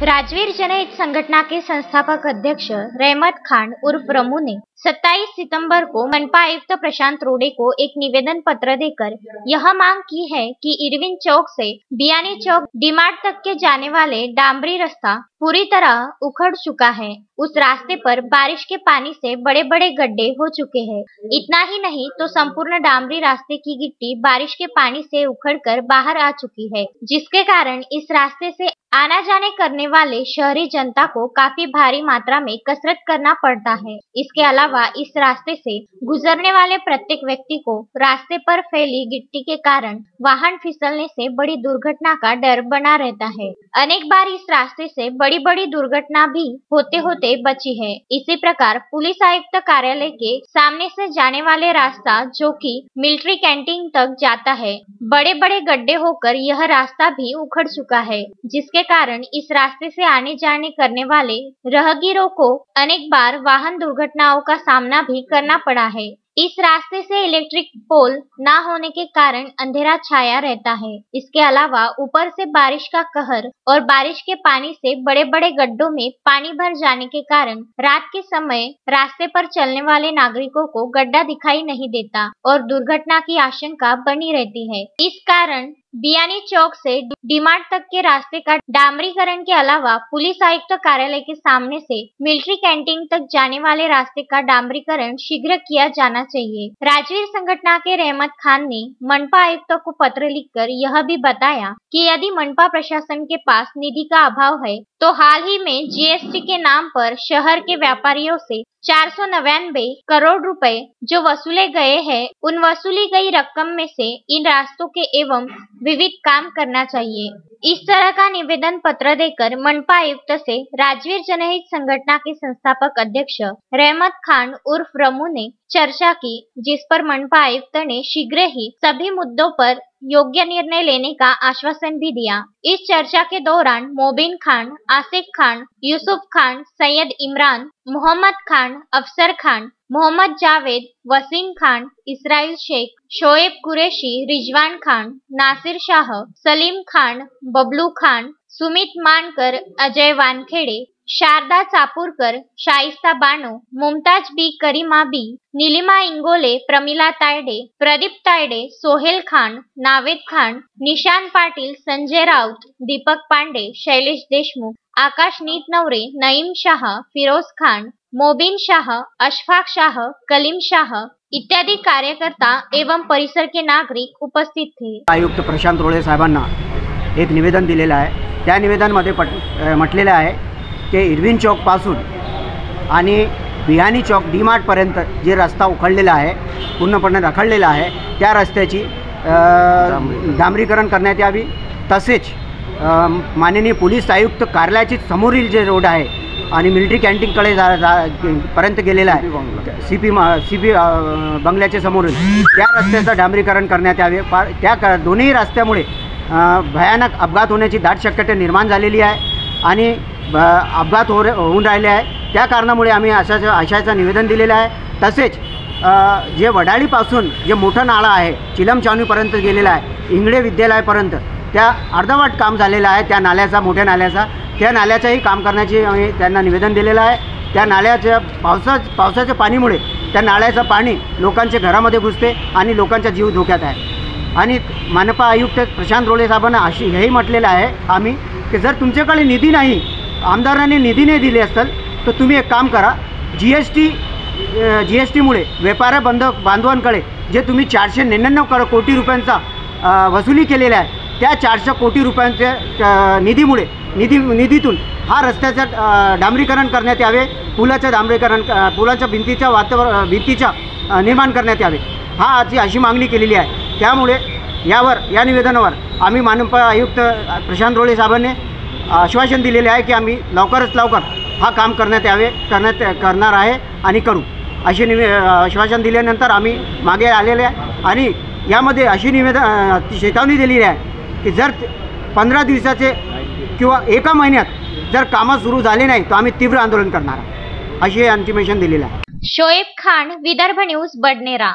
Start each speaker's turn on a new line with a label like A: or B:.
A: राजवीर जनहित संगठना के संस्थापक अध्यक्ष रहमत खान उर्फ रमू ने 27 सितंबर को मनपा आयुक्त प्रशांत रोडे को एक निवेदन पत्र देकर यह मांग की है कि इरविन चौक से बियानी चौक डीमार्ट तक के जाने वाले डामरी रास्ता पूरी तरह उखड़ चुका है। उस रास्ते पर बारिश के पानी से बड़े बड़े गड्ढे हो चुके हैं। इतना ही नहीं तो संपूर्ण डामरी रास्ते की गिट्टी बारिश के पानी से उखड़कर बाहर आ चुकी है, जिसके कारण इस रास्ते से आना जाने करने वाले शहरी जनता को काफी भारी मात्रा में कसरत करना पड़ता है। इसके अलावा इस रास्ते से गुजरने वाले प्रत्येक व्यक्ति को रास्ते पर फैली गिट्टी के कारण वाहन फिसलने से बड़ी दुर्घटना का डर बना रहता है। अनेक बार इस रास्ते से बड़ी बड़ी दुर्घटना भी होते होते बची है। इसी प्रकार पुलिस आयुक्त कार्यालय के सामने से जाने वाले रास्ता जो कि मिलिट्री कैंटीन तक जाता है, बड़े बड़े गड्ढे होकर यह रास्ता भी उखड़ चुका है, जिसके कारण इस रास्ते से आने जाने करने वाले राहगीरों को अनेक बार वाहन दुर्घटनाओं का सामना भी करना पड़ा है। इस रास्ते से इलेक्ट्रिक पोल न होने के कारण अंधेरा छाया रहता है। इसके अलावा ऊपर से बारिश का कहर और बारिश के पानी से बड़े बड़े गड्ढों में पानी भर जाने के कारण रात के समय रास्ते पर चलने वाले नागरिकों को गड्ढा दिखाई नहीं देता और दुर्घटना की आशंका बनी रहती है। इस कारण बियानी चौक से डीमार्ट तक के रास्ते का डामरीकरण के अलावा पुलिस आयुक्त कार्यालय के सामने से मिलिट्री कैंटीन तक जाने वाले रास्ते का डामरीकरण शीघ्र किया जाना चाहिए। राजवीर संगठना के रहमत खान ने मनपा आयुक्त को पत्र लिखकर यह भी बताया कि यदि मनपा प्रशासन के पास निधि का अभाव है तो हाल ही में जीएसटी के नाम पर शहर के व्यापारियों से 499 करोड़ रुपए जो वसूले गए हैं, उन वसूली गई रकम में से इन रास्तों के एवं विविध काम करना चाहिए। इस तरह का निवेदन पत्र देकर मनपा आयुक्त से राजवीर जनहित संगठना के संस्थापक अध्यक्ष रहमत खान उर्फ रमू ने चर्चा की, जिस पर मनपा आयुक्त ने शीघ्र ही सभी मुद्दों पर योग्य निर्णय लेने का आश्वासन भी दिया। इस चर्चा के दौरान मोबिन खान, आसिफ खान, यूसुफ खान, सैयद इमरान, मोहम्मद खान, अफसर खान, मोहम्मद जावेद, वसीम खान, इसराइल शेख, शोएब कुरैशी, रिजवान खान, नासिर शाह, सलीम खान, बबलू खान, सुमित मानकर, अजय वानखेड़े, शारदा चापूरकर, शाइस्ता बानो, मुमताज बी, करीमा बी, नीलिमा इंगोले, प्रमिला तायडे, प्रदीप तायडे, सोहेल खान, नावेद खान, निशान पाटिल, संजय राउत, दीपक पांडे, शैलेश देशमुख, आकाश नीतनवरे, नईम शाह, फिरोज खान, मोबिन शाह, अशफाक शाह, कलीम शाह इत्यादि कार्यकर्ता एवं परिसर के नागरिक उपस्थित थे।
B: आयुक्त प्रशांत रोडे साहेबांना एक निवेदन दिलेलं आहे। त्या निवेदनामध्ये म्हटलेलं आहे की इरविन चौक पासून आणि बियानी चौक डीमार्ट पर्यंत जे रस्ता उखडलेला आहे, पूर्णपणे रखडलेला आहे, त्या रस्त्याची डांबरीकरण करण्यात यावी। तसेच माननीय पोलीस आयुक्त कार्यालयाची समोरील जे रोड आहे आणि मिलिटरी कॅन्टीनकडे पर्यंत गेलेला आहे, सीपी बंगल्याच्या समोरून त्या रस्त्याचं डांबरीकरण करण्यात यावे। त्या दोन्ही रस्त्यामुळे भयानक अपघात होण्याची दाट शक्यता निर्माण झालेली आहे आणि अपघात होऊन राहिले आहे। त्या कारणामुळे आम्ही अशाचं निवेदन दिलेलं आहे। तसेच जे वडाळीपासून जे मोठं नाळं आहे चिलम छावणीपर्यंत गेलेलं आहे, इंगळे विद्यालयापर्यंत त्या अर्धवट काम झालेलं आहे। त्या नाल्याचा, मोठ्या नाल्याचा, त्या नाल्याचंही काम करण्याची आम्ही त्यांना निवेदन दिलेलं आहे। त्या नाल्याच्या पावसाच्या पाणीमुळे त्या नाल्याचं पाणी लोकांच्या घरामध्ये घुसते आणि लोकांचा जीव धोक्यात आहे। आणि मनपा आयुक्त प्रशांत रोडे साहेबांना हेही म्हटलेलं आहे आम्ही की जर तुमच्याकडे निधी नाही, आमदारांनी निधी नाही दिले असेल तर तुम्ही एक काम करा, जीएसटीमुळे व्यापारी बांधवांकडे जे तुम्ही 499 कोटी रुपयांचा वसुली केलेला आहे, त्या 400 कोटी रुपयांच्या निधीतून हा रस्त्याचं डांबरीकरण करण्यात यावे। पुलाचं डांबरीकरण, पुलाच्या भिंतीच्या निर्माण करण्यात यावे, अशी मागणी केलेली आहे। त्यामुळे या निवेदनावर आम्ही मनपा आयुक्त प्रशांत रोडे साहेबांनी आश्वासन दिलेले आहे की आम्ही लवकरात लवकर हा काम करणार आहे आणि करू, असे आश्वासन दिल्यानंतर आम्ही मागे आलेले आहे। आणि यामध्ये अशी चेतावणी दिलेली आहे की जर 15 दिवसाचे किंवा एका महिन्यात जर कामं सुरू झाले नाही तर आम्ही तीव्र आंदोलन करणार, अशी इंटिमेशन दिलेलं आहे।
A: शोएब खान, विदर्भ न्यूज, बडनेरा।